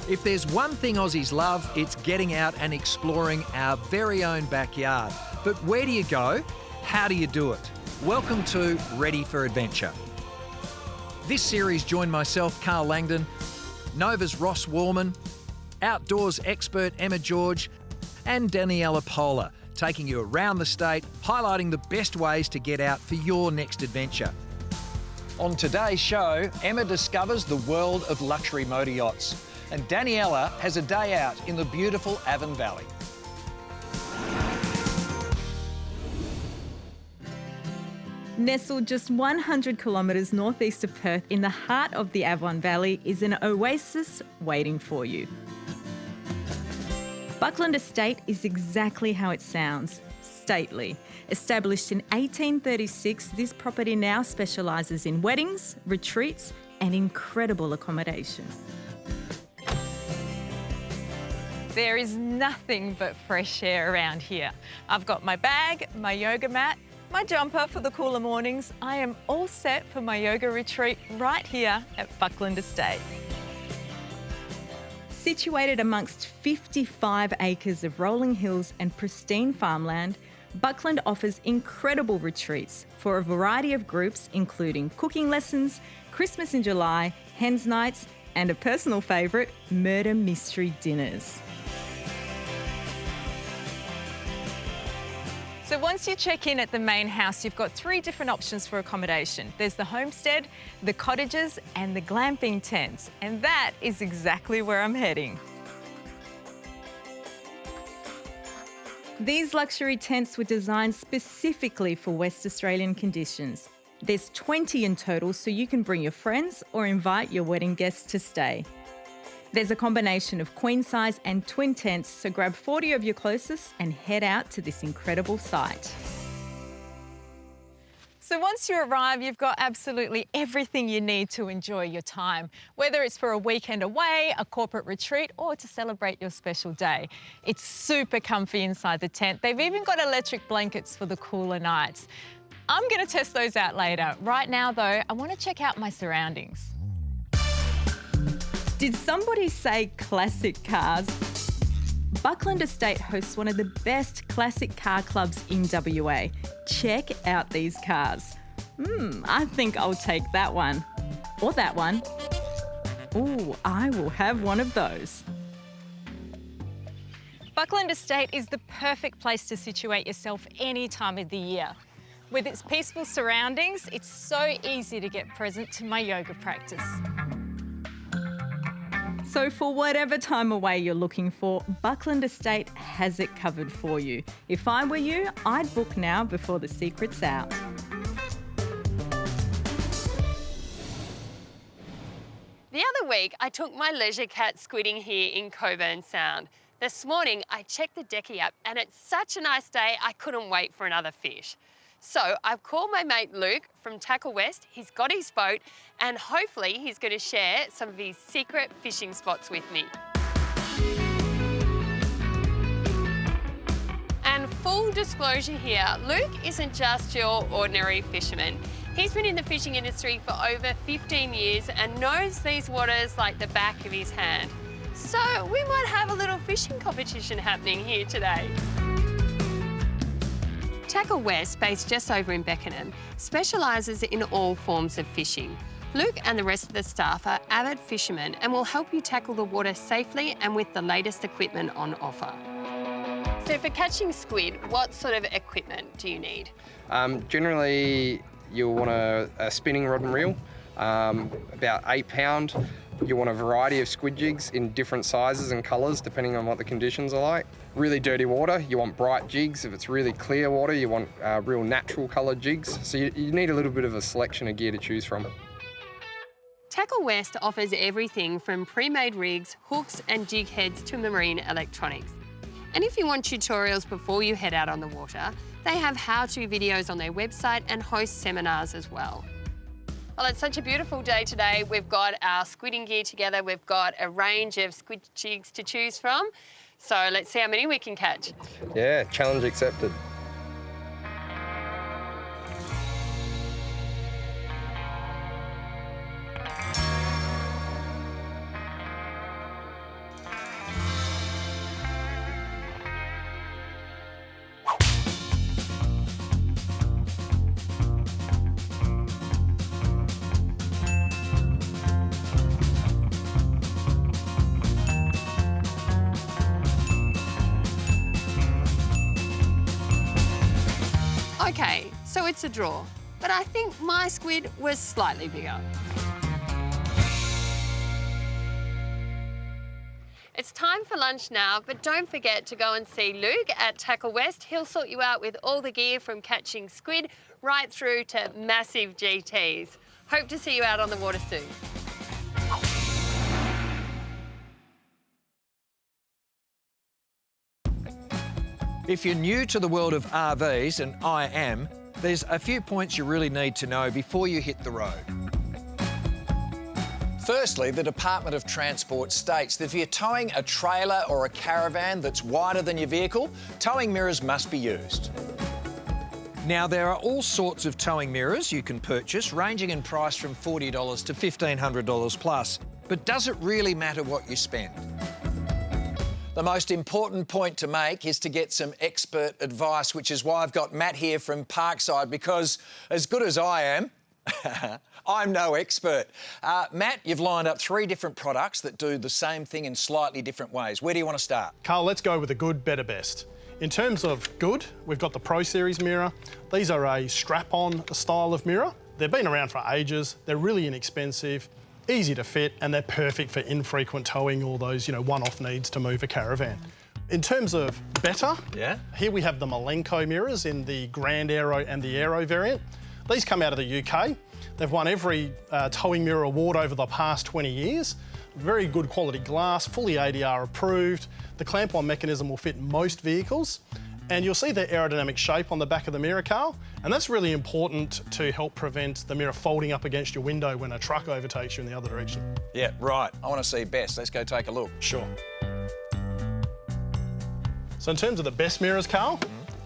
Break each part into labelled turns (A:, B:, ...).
A: If there's one thing Aussies love, it's getting out and exploring our very own backyard. But where do you go? How do you do it? Welcome to Ready for Adventure. This series joined myself, Carl Langdon, Nova's Ross Warman, outdoors expert Emma George, and Daniela Pola, taking you around the state, highlighting the best ways to get out for your next adventure. On today's show, Emma discovers the world of luxury motor yachts, and Daniela has a day out in the beautiful Avon Valley.
B: Nestled just 100 kilometres northeast of Perth in the heart of the Avon Valley is an oasis waiting for you. Buckland Estate is exactly how it sounds, stately. Established in 1836, this property now specialises in weddings, retreats and incredible accommodation.
C: There is nothing but fresh air around here. I've got my bag, my yoga mat, my jumper for the cooler mornings. I am all set for my yoga retreat right here at Buckland Estate.
B: Situated amongst 55 acres of rolling hills and pristine farmland, Buckland offers incredible retreats for a variety of groups, including cooking lessons, Christmas in July, hens nights, and a personal favourite, murder mystery dinners.
C: So once you check in at the main house, you've got 3 different options for accommodation. There's the homestead, the cottages, and the glamping tents. And that is exactly where I'm heading.
B: These luxury tents were designed specifically for West Australian conditions. There's 20 in total, so you can bring your friends or invite your wedding guests to stay. There's a combination of queen size and twin tents, so grab 40 of your closest and head out to this incredible site.
C: So once you arrive, you've got absolutely everything you need to enjoy your time, whether it's for a weekend away, a corporate retreat, or to celebrate your special day. It's super comfy inside the tent. They've even got electric blankets for the cooler nights. I'm going to test those out later. Right now, though, I want to check out my surroundings.
B: Did somebody say classic cars? Buckland Estate hosts one of the best classic car clubs in WA. Check out these cars. I think I'll take that one. Or that one. Ooh, I will have one of those.
C: Buckland Estate is the perfect place to situate yourself any time of the year. With its peaceful surroundings, it's so easy to get present to my yoga practice.
B: So for whatever time away you're looking for, Buckland Estate has it covered for you. If I were you, I'd book now before the secret's out.
D: The other week, I took my leisure cat squidding here in Coburn Sound. This morning, I checked the Decky app and it's such a nice day, I couldn't wait for another fish. So I've called my mate Luke from Tackle West. He's got his boat and hopefully he's going to share some of his secret fishing spots with me. And full disclosure here, Luke isn't just your ordinary fisherman. He's been in the fishing industry for over 15 years and knows these waters like the back of his hand. So we might have a little fishing competition happening here today. Tackle West, based just over in Beckenham, specialises in all forms of fishing. Luke and the rest of the staff are avid fishermen and will help you tackle the water safely and with the latest equipment on offer. So for catching squid, what sort of equipment do you need?
E: Generally, you'll want a spinning rod and reel, about 8 pound. You want a variety of squid jigs in different sizes and colours depending on what the conditions are like. Really dirty water, you want bright jigs. If it's really clear water, you want real natural coloured jigs. So you need a little bit of a selection of gear to choose from.
D: Tackle West offers everything from pre-made rigs, hooks and jig heads to marine electronics. And if you want tutorials before you head out on the water, they have how-to videos on their website and host seminars as well. Well, it's such a beautiful day today. We've got our squidding gear together. We've got a range of squid jigs to choose from. So let's see how many we can catch.
E: Yeah, challenge accepted.
D: Okay, so it's a draw, but I think my squid was slightly bigger. It's time for lunch now, but don't forget to go and see Luke at Tackle West. He'll sort you out with all the gear from catching squid right through to massive GTs. Hope to see you out on the water soon.
A: If you're new to the world of RVs, and I am, there's a few points you really need to know before you hit the road. Firstly, the Department of Transport states that if you're towing a trailer or a caravan that's wider than your vehicle, towing mirrors must be used. Now, there are all sorts of towing mirrors you can purchase, ranging in price from $40 to $1,500 plus. But does it really matter what you spend? The most important point to make is to get some expert advice, which is why I've got Matt here from Parkside, because as good as I am, I'm no expert. Matt, you've lined up 3 different products that do the same thing in slightly different ways. Where do you want to start?
F: Carl, let's go with the good, better, best. In terms of good, we've got the Pro Series mirror. These are a strap-on style of mirror. They've been around for ages. They're really inexpensive, easy to fit, and they're perfect for infrequent towing or those, one-off needs to move a caravan. In terms of better, here we have the Malenko mirrors in the Grand Aero and the Aero variant. These come out of the UK. They've won every towing mirror award over the past 20 years. Very good quality glass, fully ADR approved. The clamp-on mechanism will fit most vehicles. And you'll see the aerodynamic shape on the back of the mirror, Carl. And that's really important to help prevent the mirror folding up against your window when a truck overtakes you in the other direction.
A: Yeah, right. I want to see best. Let's go take a look.
F: Sure. So in terms of the best mirrors, Carl,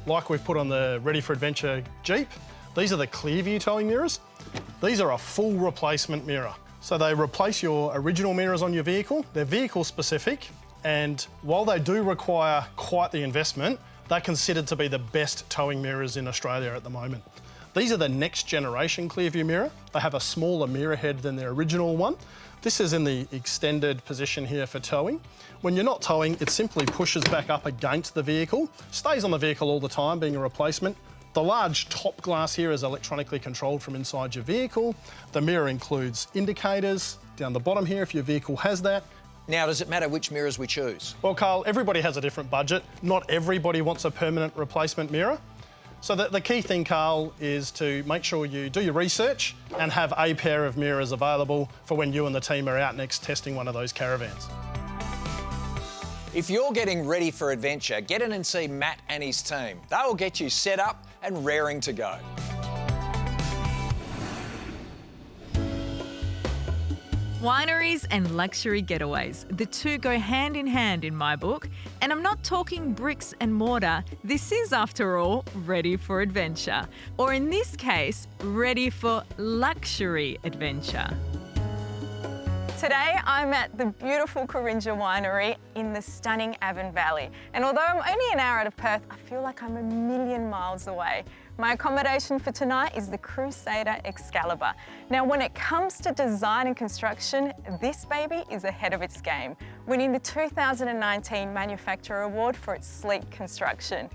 F: like we've put on the Ready for Adventure Jeep, these are the Clearview towing mirrors. These are a full replacement mirror. So they replace your original mirrors on your vehicle. They're vehicle specific, and while they do require quite the investment, they're considered to be the best towing mirrors in Australia at the moment. These are the next generation Clearview mirror. They have a smaller mirror head than their original one. This is in the extended position here for towing. When you're not towing, it simply pushes back up against the vehicle, stays on the vehicle all the time, being a replacement. The large top glass here is electronically controlled from inside your vehicle. The mirror includes indicators down the bottom here if your vehicle has that.
A: Now, does it matter which mirrors we choose?
F: Well, Carl, everybody has a different budget. Not everybody wants a permanent replacement mirror. So the key thing, Carl, is to make sure you do your research and have a pair of mirrors available for when you and the team are out next testing one of those caravans.
A: If you're getting ready for adventure, get in and see Matt and his team. They will get you set up and raring to go.
B: Wineries and luxury getaways. The two go hand in hand in my book. And I'm not talking bricks and mortar. This is, after all, ready for adventure. Or in this case, ready for luxury adventure.
C: Today I'm at the beautiful Coringa Winery in the stunning Avon Valley. And although I'm only an hour out of Perth, I feel like I'm a million miles away. My accommodation for tonight is the Crusader Excalibur. Now, when it comes to design and construction, this baby is ahead of its game, winning the 2019 Manufacturer Award for its sleek construction.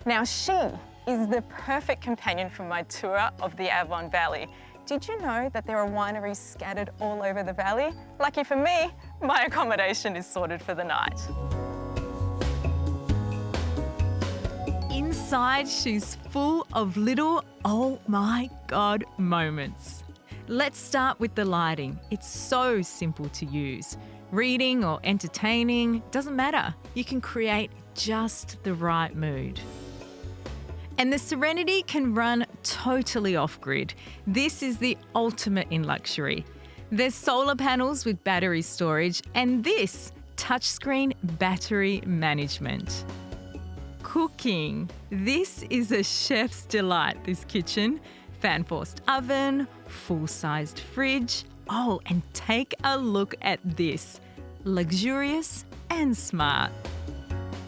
C: Now, she is the perfect companion for my tour of the Avon Valley. Did you know that there are wineries scattered all over the valley? Lucky for me, my accommodation is sorted for the night.
B: Inside, she's full of little oh my God moments. Let's start with the lighting. It's so simple to use. Reading or entertaining, doesn't matter. You can create just the right mood. And the Serenity can run totally off-grid. This is the ultimate in luxury. There's solar panels with battery storage and this touchscreen battery management. Cooking. This is a chef's delight, this kitchen. Fan-forced oven, full-sized fridge. Oh, and take a look at this. Luxurious and smart.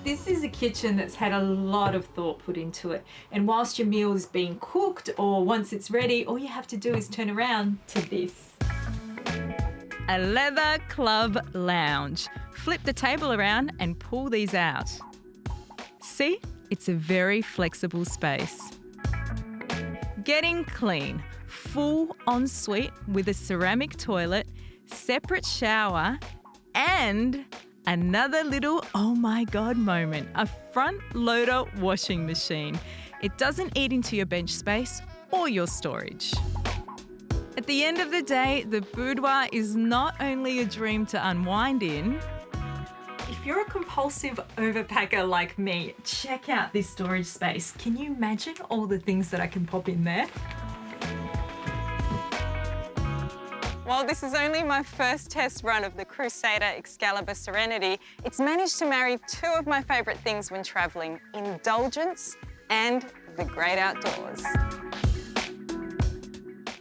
B: This is a kitchen that's had a lot of thought put into it. And whilst your meal is being cooked or once it's ready, all you have to do is turn around to this. A leather club lounge. Flip the table around and pull these out. See, it's a very flexible space. Getting clean, full ensuite with a ceramic toilet, separate shower, and another little oh my God moment, a front loader washing machine. It doesn't eat into your bench space or your storage. At the end of the day, the boudoir is not only a dream to unwind in. If you're a compulsive overpacker like me, check out this storage space. Can you imagine all the things that I can pop in there?
C: While this is only my first test run of the Crusader Excalibur Serenity, it's managed to marry two of my favourite things when travelling: indulgence and the great outdoors.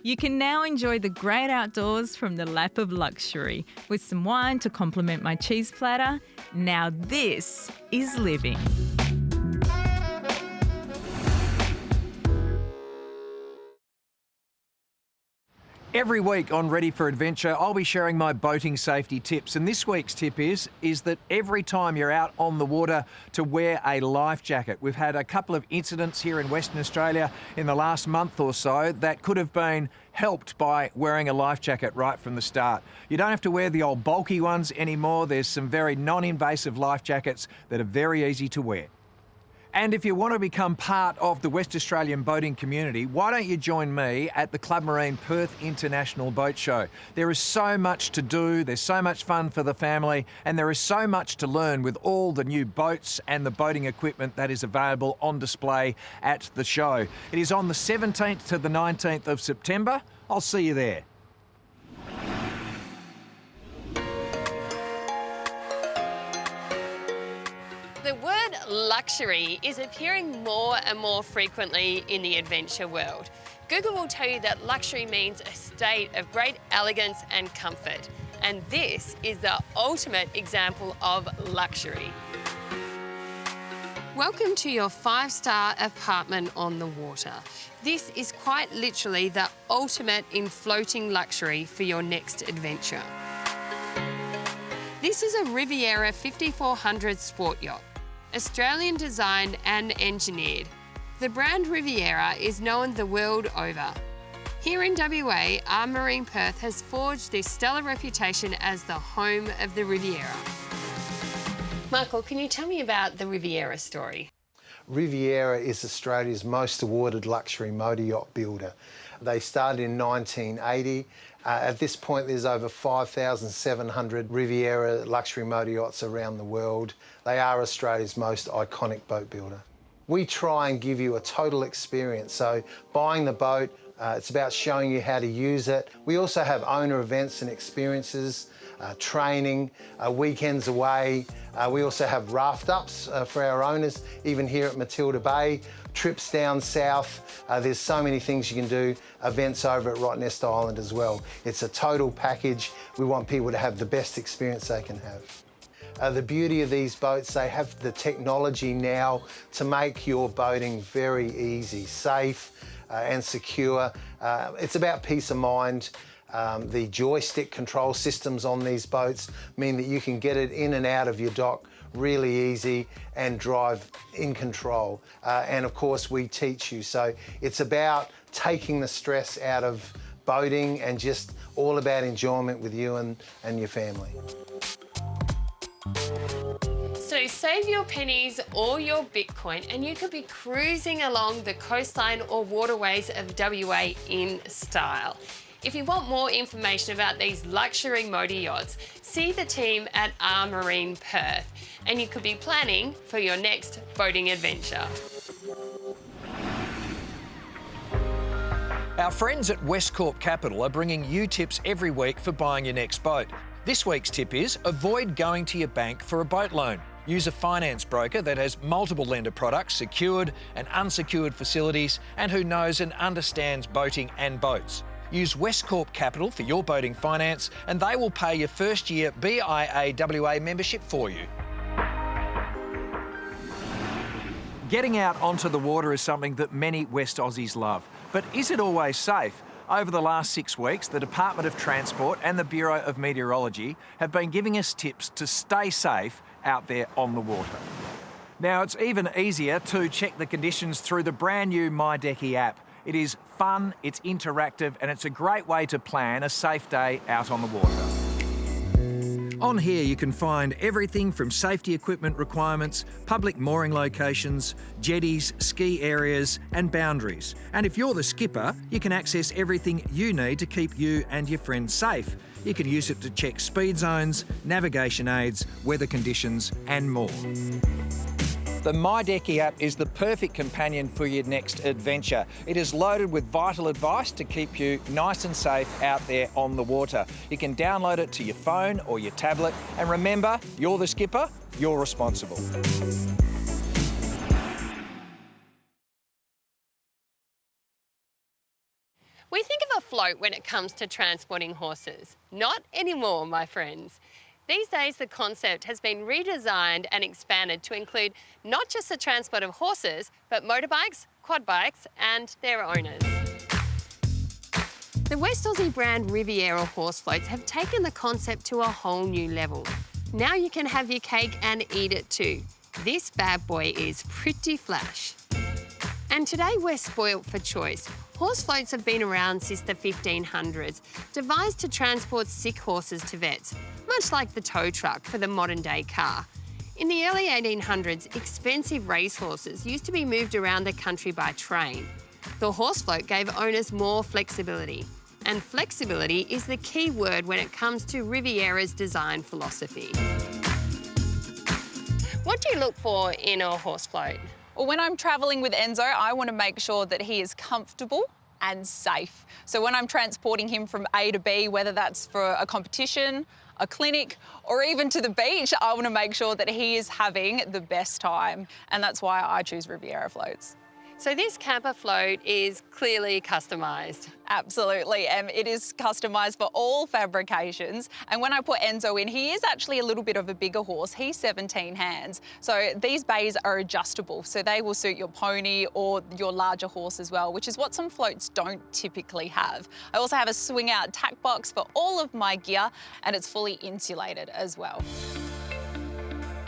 B: You can now enjoy the great outdoors from the lap of luxury with some wine to complement my cheese platter. Now this is living.
A: Every week on Ready for Adventure, I'll be sharing my boating safety tips. And this week's tip is that every time you're out on the water, to wear a life jacket. We've had a couple of incidents here in Western Australia in the last month or so that could have been helped by wearing a life jacket right from the start. You don't have to wear the old bulky ones anymore. There's some very non-invasive life jackets that are very easy to wear. And if you want to become part of the West Australian boating community, why don't you join me at the Club Marine Perth International Boat Show? There is so much to do, there's so much fun for the family, and there is so much to learn with all the new boats and the boating equipment that is available on display at the show. It is on the 17th to the 19th of September. I'll see you there.
D: The word luxury is appearing more and more frequently in the adventure world. Google will tell you that luxury means a state of great elegance and comfort, and this is the ultimate example of luxury. Welcome to your 5-star apartment on the water. This is quite literally the ultimate in floating luxury for your next adventure. This is a Riviera 5400 sport yacht. Australian designed and engineered. The brand Riviera is known the world over. Here in WA, our Marine Perth has forged this stellar reputation as the home of the Riviera. Michael, can you tell me about the Riviera story?
G: Riviera is Australia's most awarded luxury motor yacht builder. They started in 1980. At this point, there's over 5,700 Riviera luxury motor yachts around the world. They are Australia's most iconic boat builder. We try and give you a total experience. So buying the boat, it's about showing you how to use it. We also have owner events and experiences, training, weekends away. We also have raft ups for our owners, even here at Matilda Bay, trips down south. There's so many things you can do, events over at Rottnest Island as well. It's a total package. We want people to have the best experience they can have. The beauty of these boats, they have the technology now to make your boating very easy, safe and secure. It's about peace of mind. The joystick control systems on these boats mean that you can get it in and out of your dock really easy and drive in control. And of course, we teach you. So it's about taking the stress out of boating and just all about enjoyment with you and your family.
D: So save your pennies or your Bitcoin and you could be cruising along the coastline or waterways of WA in style. If you want more information about these luxury motor yachts, see the team at our Marine Perth and you could be planning for your next boating adventure.
A: Our friends at Westcorp Capital are bringing you tips every week for buying your next boat. This week's tip is avoid going to your bank for a boat loan. Use a finance broker that has multiple lender products, secured and unsecured facilities, and who knows and understands boating and boats. Use Westcorp Capital for your boating finance and they will pay your first year BIAWA membership for you. Getting out onto the water is something that many West Aussies love. But is it always safe? Over the last 6 weeks, the Department of Transport and the Bureau of Meteorology have been giving us tips to stay safe out there on the water. Now, it's even easier to check the conditions through the brand new MyDecky app. It is fun, it's interactive, and it's a great way to plan a safe day out on the water. On here you can find everything from safety equipment requirements, public mooring locations, jetties, ski areas and boundaries. And if you're the skipper, you can access everything you need to keep you and your friends safe. You can use it to check speed zones, navigation aids, weather conditions and more. The MyDecky app is the perfect companion for your next adventure. It is loaded with vital advice to keep you nice and safe out there on the water. You can download it to your phone or your tablet. And remember, you're the skipper, you're responsible.
D: We think of a float when it comes to transporting horses. Not anymore, my friends. These days, the concept has been redesigned and expanded to include not just the transport of horses, but motorbikes, quad bikes, and their owners. The West Aussie brand Riviera horse floats have taken the concept to a whole new level. Now you can have your cake and eat it too. This bad boy is pretty flash. And today we're spoilt for choice. Horse floats have been around since the 1500s, devised to transport sick horses to vets, much like the tow truck for the modern-day car. In the early 1800s, expensive racehorses used to be moved around the country by train. The horse float gave owners more flexibility. And flexibility is the key word when it comes to Riviera's design philosophy. What do you look for in a horse float?
C: Well, when I'm travelling with Enzo, I want to make sure that he is comfortable and safe. So when I'm transporting him from A to B, whether that's for a competition, a clinic, or even to the beach, I want to make sure that he is having the best time. And that's why I choose Riviera floats.
D: So this camper float is clearly customised.
C: Absolutely, it is customised for all fabrications. And when I put Enzo in, he is actually a little bit of a bigger horse. He's 17 hands. So these bays are adjustable, so they will suit your pony or your larger horse as well, which is what some floats don't typically have. I also have a swing out tack box for all of my gear, and it's fully insulated as well.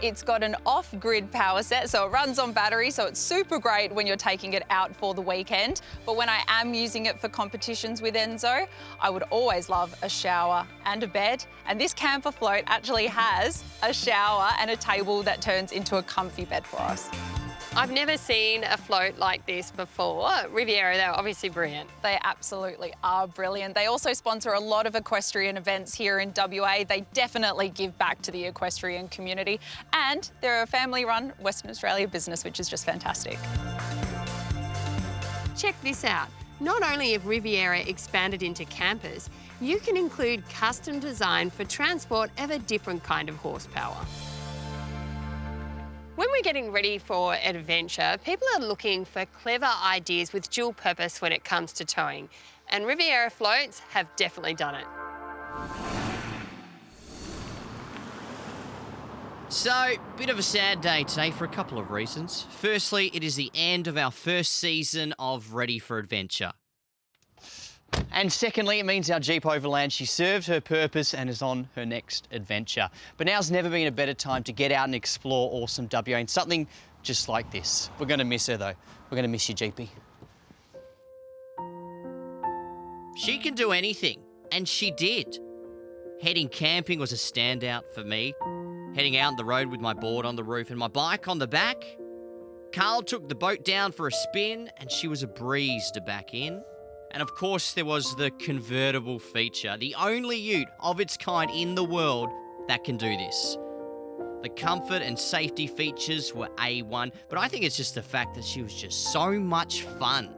C: It's got an off-grid power set, so it runs on battery, so it's super great when you're taking it out for the weekend. But when I am using it for competitions with Enzo, I would always love a shower and a bed. And this camper float actually has a shower and a table that turns into a comfy bed for us.
D: I've never seen a float like this before. Riviera, they're obviously brilliant.
C: They absolutely are brilliant. They also sponsor a lot of equestrian events here in WA. They definitely give back to the equestrian community. And they're a family-run Western Australia business, which is just fantastic.
D: Check this out. Not only have Riviera expanded into campers, you can include custom design for transport of a different kind of horsepower. When we're getting ready for adventure, people are looking for clever ideas with dual purpose when it comes to towing, and Riviera floats have definitely done it.
H: So, bit of a sad day today for a couple of reasons. Firstly, it is the end of our first season of Ready for Adventure. And secondly, it means our Jeep Overland, she served her purpose and is on her next adventure. But now's never been a better time to get out and explore awesome WA and something just like this. We're going to miss her though. We're going to miss you, Jeepy. She can do anything, and she did. Heading camping was a standout for me. Heading out on the road with my board on the roof and my bike on the back. Carl took the boat down for a spin and she was a breeze to back in. And of course there was the convertible feature, the only ute of its kind in the world that can do this. The comfort and safety features were A1, but I think it's just the fact that she was just so much fun.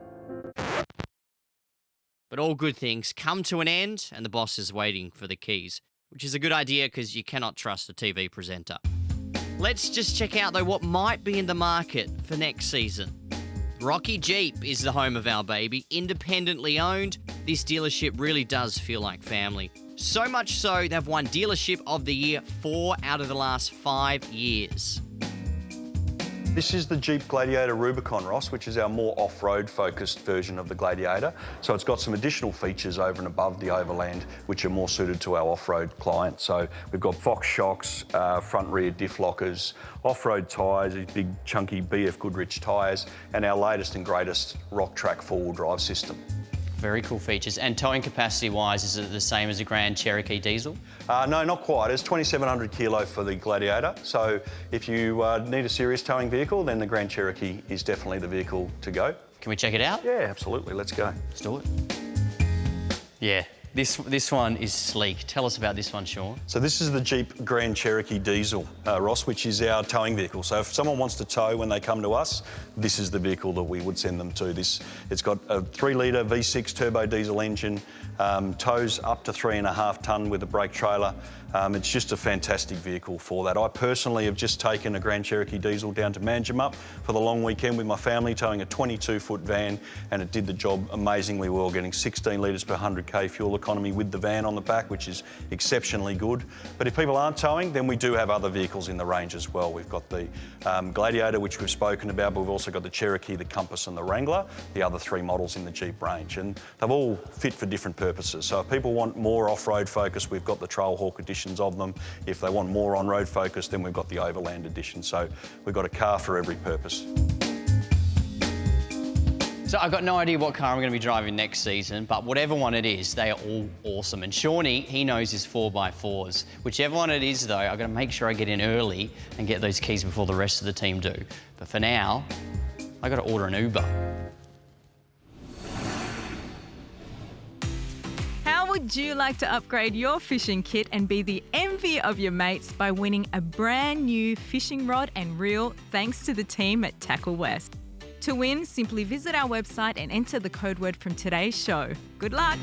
H: But all good things come to an end and the boss is waiting for the keys, which is a good idea because you cannot trust a TV presenter. Let's just check out though what might be in the market for next season. Rocky Jeep is the home of our baby, independently owned. This dealership really does feel like family. So much so, they've won Dealership of the Year 4 out of the last 5 years.
I: This is the Jeep Gladiator Rubicon, Ross, which is our more off-road focused version of the Gladiator. So it's got some additional features over and above the Overland, which are more suited to our off-road clients. So we've got Fox shocks, front rear diff lockers, off-road tyres, these big chunky BF Goodrich tyres, and our latest and greatest Rock Track four-wheel drive system.
H: Very cool features. And towing capacity-wise, is it the same as a Grand Cherokee diesel?
I: No, not quite. It's 2,700 kilo for the Gladiator. So if you need a serious towing vehicle, then the Grand Cherokee is definitely the vehicle to go.
H: Can we check it out?
I: Yeah, absolutely. Let's go.
H: Let's do it. Yeah, this one is sleek. Tell us about this one, Sean.
I: So this is the Jeep Grand Cherokee Diesel, Ross, which is our towing vehicle. So if someone wants to tow when they come to us, this is the vehicle that we would send them to. It's got a 3-litre V6 turbo diesel engine, tows up to 3.5 tonne with a brake trailer. It's just a fantastic vehicle for that. I personally have just taken a Grand Cherokee Diesel down to Manjimup for the long weekend with my family, towing a 22-foot van, and it did the job amazingly well, getting 16 litres per 100k fuel economy with the van on the back, which is exceptionally good. But if people aren't towing, then we do have other vehicles in the range as well. We've got the Gladiator, which we've spoken about, but we've also got the Cherokee, the Compass and the Wrangler, the other 3 models in the Jeep range, and they've all fit for different purposes. So if people want more off-road focus, we've got the Trailhawk editions of them. If they want more on-road focus, then we've got the Overland edition. So we've got a car for every purpose.
H: So I've got no idea what car I'm going to be driving next season, but whatever one it is, they are all awesome. And Shawnee, he knows his 4x4s. Whichever one it is, though, I've got to make sure I get in early and get those keys before the rest of the team do. But for now, I've got to order an Uber.
B: How would you like to upgrade your fishing kit and be the envy of your mates by winning a brand new fishing rod and reel thanks to the team at Tackle West? To win, simply visit our website and enter the code word from today's show. Good luck!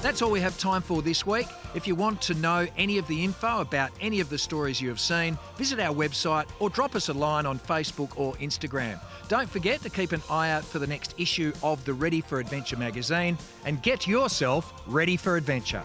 A: That's all we have time for this week. If you want to know any of the info about any of the stories you have seen, visit our website or drop us a line on Facebook or Instagram. Don't forget to keep an eye out for the next issue of the Ready for Adventure magazine and get yourself ready for adventure.